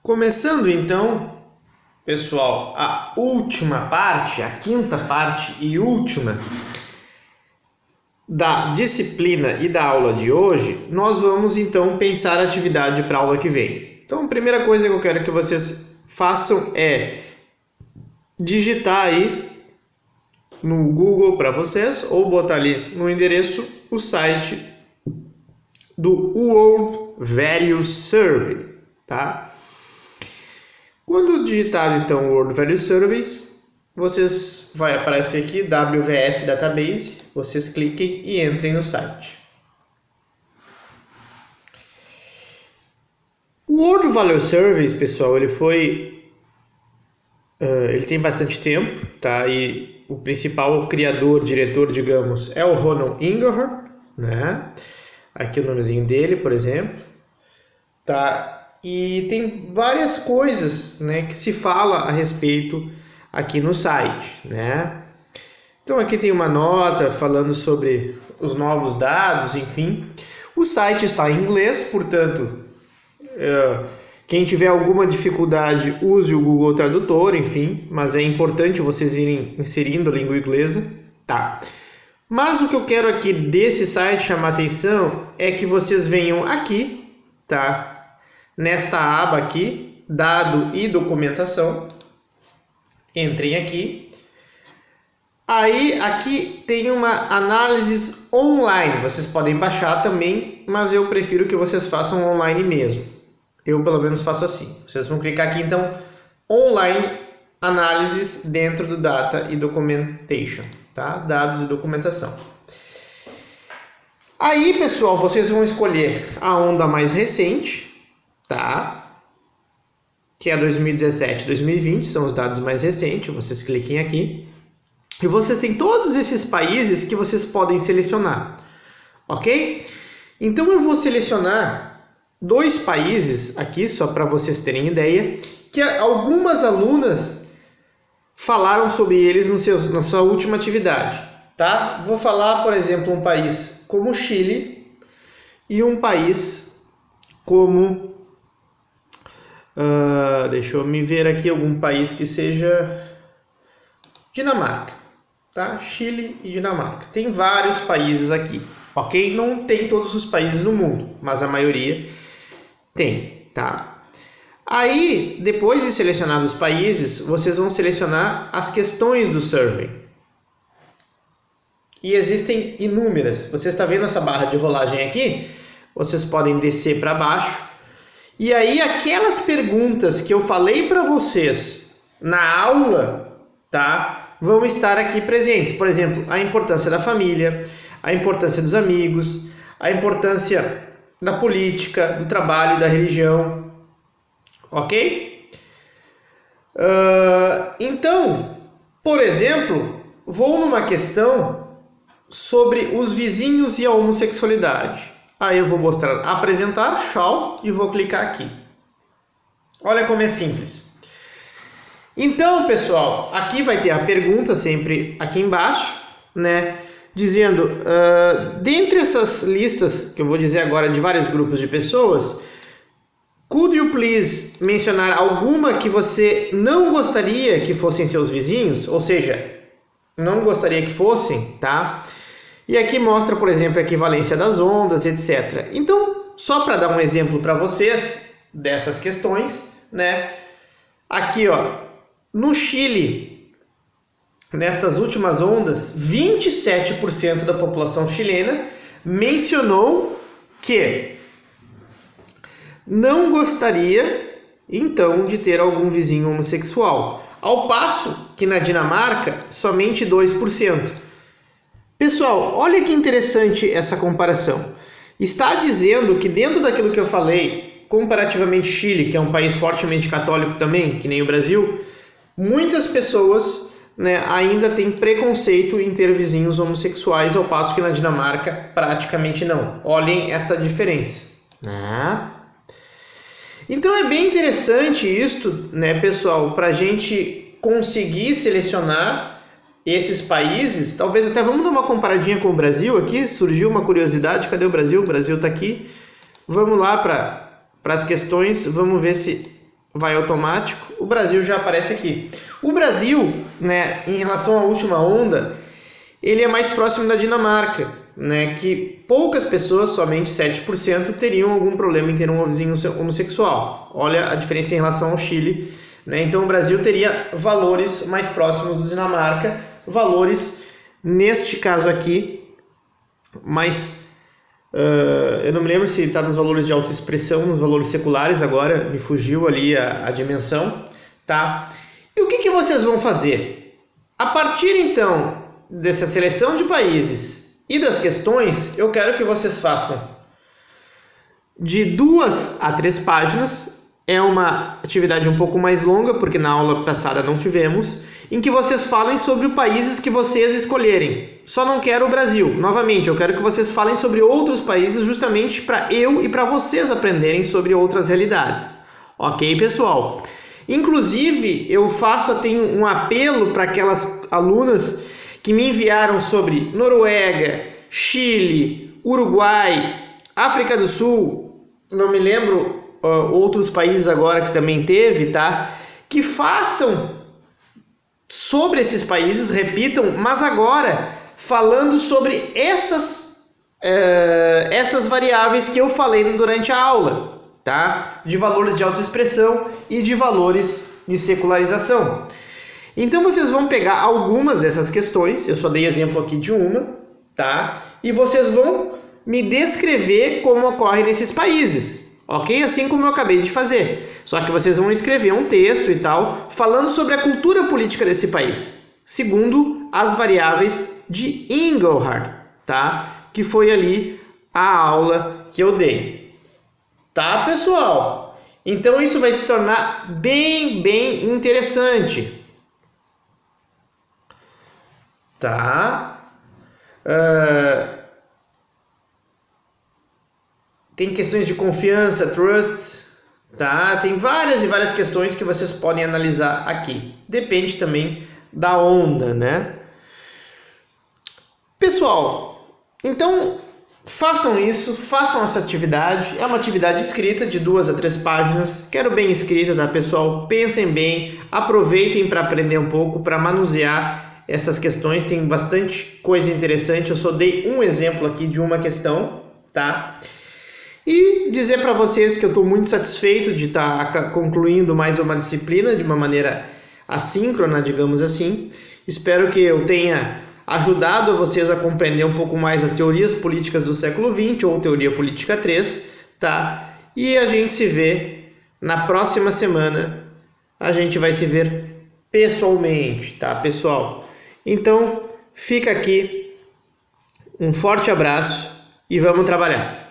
Começando então, pessoal, a última parte, a quinta parte e última da disciplina e da aula de hoje, nós vamos então pensar a atividade para a aula que vem. Então, a primeira coisa que eu quero que vocês façam é digitar aí no Google para vocês ou botar ali no endereço o site do World Values Survey, tá? Quando digitar então World Value Surveys, vai aparecer aqui WVS Database, vocês cliquem e entrem no site. O World Value Surveys, pessoal, ele tem bastante tempo, tá? E o principal criador, diretor, digamos, é o Ronan Inglehart, né? Aqui o nomezinho dele, por exemplo, tá? E tem várias coisas, né, que se fala a respeito aqui no site, né? Então aqui tem uma nota falando sobre os novos dados, enfim. O site está em inglês, portanto, quem tiver alguma dificuldade use o Google Tradutor, enfim. Mas é importante vocês irem inserindo a língua inglesa, tá? Mas o que eu quero aqui desse site chamar a atenção é que vocês venham aqui, tá? Nesta aba aqui, dado e documentação, entrem aqui. Aí aqui tem uma análise online, vocês podem baixar também, mas eu prefiro que vocês façam online mesmo. Eu pelo menos faço assim. Vocês vão clicar aqui então, online análises dentro do Data e Documentation, tá? Dados e documentação. Aí, pessoal, vocês vão escolher a onda mais recente, tá? Que é 2017, 2020, são os dados mais recentes, vocês cliquem aqui. E vocês têm todos esses países que vocês podem selecionar, ok? Então eu vou selecionar 2 países aqui, só para vocês terem ideia, que algumas alunas falaram sobre eles na sua última atividade, tá? Vou falar, por exemplo, um país como o Chile e um país como... deixa eu me ver aqui algum país que seja Dinamarca, tá? Chile e Dinamarca. Tem vários países aqui, ok? Não tem todos os países no mundo, mas a maioria tem, tá? Aí, depois de selecionados os países, vocês vão selecionar as questões do survey. E existem inúmeras. Você está vendo essa barra de rolagem aqui? Vocês podem descer para baixo. E aí aquelas perguntas que eu falei para vocês na aula, tá, vão estar aqui presentes. Por exemplo, a importância da família, a importância dos amigos, a importância da política, do trabalho, da religião, ok? Então, por exemplo, vou numa questão sobre os vizinhos e a homossexualidade. Aí eu vou mostrar apresentar, show, e vou clicar aqui. Olha como é simples. Então, pessoal, aqui vai ter a pergunta sempre aqui embaixo, né? Dizendo, dentre essas listas, que eu vou dizer agora de vários grupos de pessoas, could you please mencionar alguma que você não gostaria que fossem seus vizinhos? Ou seja, não gostaria que fossem, tá? E aqui mostra, por exemplo, a equivalência das ondas, etc. Então, só para dar um exemplo para vocês dessas questões, né? Aqui, ó, no Chile, nessas últimas ondas, 27% da população chilena mencionou que não gostaria, então, de ter algum vizinho homossexual. Ao passo que na Dinamarca, somente 2%. Pessoal, olha que interessante essa comparação. Está dizendo que dentro daquilo que eu falei, comparativamente Chile, que é um país fortemente católico também, que nem o Brasil, muitas pessoas, né, ainda têm preconceito em ter vizinhos homossexuais, ao passo que na Dinamarca praticamente não. Olhem esta diferença, né? Então é bem interessante isto, né, pessoal, para a gente conseguir selecionar esses países. Talvez até vamos dar uma comparadinha com o Brasil aqui, surgiu uma curiosidade, cadê o Brasil? O Brasil está aqui. Vamos lá para as questões, vamos ver se vai automático, o Brasil já aparece aqui. O Brasil, né, em relação à última onda, ele é mais próximo da Dinamarca, né, que poucas pessoas, somente 7%, teriam algum problema em ter um vizinho homossexual. Olha a diferença em relação ao Chile, né? Então o Brasil teria valores mais próximos da Dinamarca, valores, neste caso aqui, mais... eu não me lembro se está nos valores de autoexpressão, nos valores seculares agora, me fugiu ali a dimensão, tá? E o que vocês vão fazer? A partir então dessa seleção de países e das questões, eu quero que vocês façam de 2 a 3 páginas, é uma atividade um pouco mais longa, porque na aula passada não tivemos, em que vocês falem sobre os países que vocês escolherem. Só não quero o Brasil. Novamente, eu quero que vocês falem sobre outros países justamente para eu e para vocês aprenderem sobre outras realidades. Ok, pessoal? Inclusive, eu tenho um apelo para aquelas alunas que me enviaram sobre Noruega, Chile, Uruguai, África do Sul, não me lembro outros países agora que também teve, tá? Que façam sobre esses países, repitam, mas agora falando sobre essas variáveis que eu falei durante a aula, tá? De valores de autoexpressão e de valores de secularização. Então vocês vão pegar algumas dessas questões, eu só dei exemplo aqui de uma, tá? E vocês vão me descrever como ocorre nesses países, ok? Assim como eu acabei de fazer. Só que vocês vão escrever um texto e tal, falando sobre a cultura política desse país, segundo as variáveis de Inglehart, tá? Que foi ali a aula que eu dei. Tá, pessoal? Então isso vai se tornar bem interessante. Tá? Tem questões de confiança, trust, tá? Tem várias e várias questões que vocês podem analisar aqui. Depende também da onda, né? Pessoal, então façam isso, façam essa atividade. É uma atividade escrita de 2 a 3 páginas. Quero bem escrita, tá, pessoal? Pensem bem, aproveitem para aprender um pouco, para manusear essas questões. Tem bastante coisa interessante. Eu só dei um exemplo aqui de uma questão, tá? E dizer para vocês que eu estou muito satisfeito de estar concluindo mais uma disciplina de uma maneira assíncrona, digamos assim. Espero que eu tenha ajudado vocês a compreender um pouco mais as teorias políticas do século XX ou teoria política 3, tá? E a gente se vê na próxima semana. A gente vai se ver pessoalmente, tá, pessoal? Então, fica aqui um forte abraço e vamos trabalhar.